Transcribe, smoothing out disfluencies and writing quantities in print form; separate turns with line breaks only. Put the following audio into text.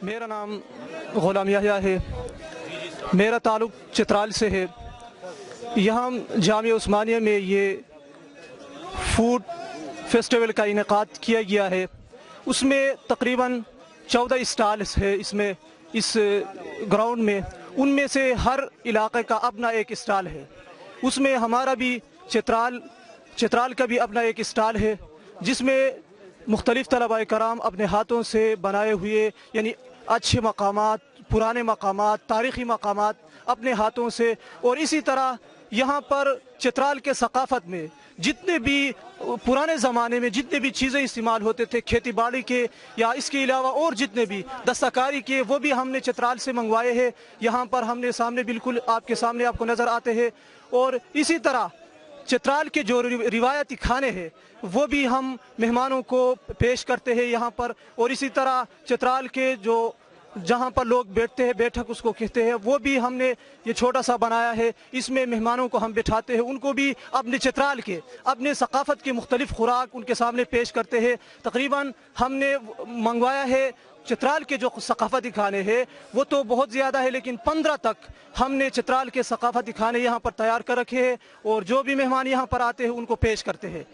मेरा नाम गुलाम याह्या है। मेरा ताल्लुक़ चित्राल से है। यहाँ जामिया उस्मानिया में ये फूड फेस्टिवल का इनेकाद किया गया है। उसमें तकरीबन 14 स्टॉल्स है इसमें, इस ग्राउंड में। उनमें से हर इलाके का अपना एक स्टॉल है। उसमें हमारा भी चित्राल का भी अपना एक स्टॉल है, जिसमें मुख्तलिफ तलबा कराम अपने हाथों से बनाए हुए यानी अच्छे मकामात, पुराने मकामात, तारीख़ी मकामात अपने हाथों से, और इसी तरह यहाँ पर चित्राल के सकाफ़त में जितने भी पुराने ज़माने में जितने भी चीज़ें इस्तेमाल होते थे खेती बाड़ी के या इसके अलावा और जितने भी दस्तकारी के, वो भी हमने चित्राल से मंगवाए हैं। यहाँ पर हमने सामने बिल्कुल आपके सामने आपको नज़र आते हैं। और इसी तरह चित्राल के जो रिवायती खाने हैं वो भी हम मेहमानों को पेश करते हैं यहाँ पर। और इसी तरह चित्राल के जो जहाँ पर लोग बैठते हैं, बैठक उसको कहते हैं, वो भी हमने ये छोटा सा बनाया है। इसमें मेहमानों को हम बिठाते हैं, उनको भी अपने चित्राल के अपने सकाफ़त के मुख्तलिफ खुराक उनके सामने पेश करते हैं। तकरीबन हमने मंगवाया है चित्राल के जो सकाफ़ती खाने हैं वो तो बहुत ज़्यादा है, लेकिन 15 तक हमने चित्राल के सकाफ़ती खाने यहाँ पर तैयार कर रखे हैं और जो भी मेहमान यहाँ पर आते हैं उनको पेश करते हैं।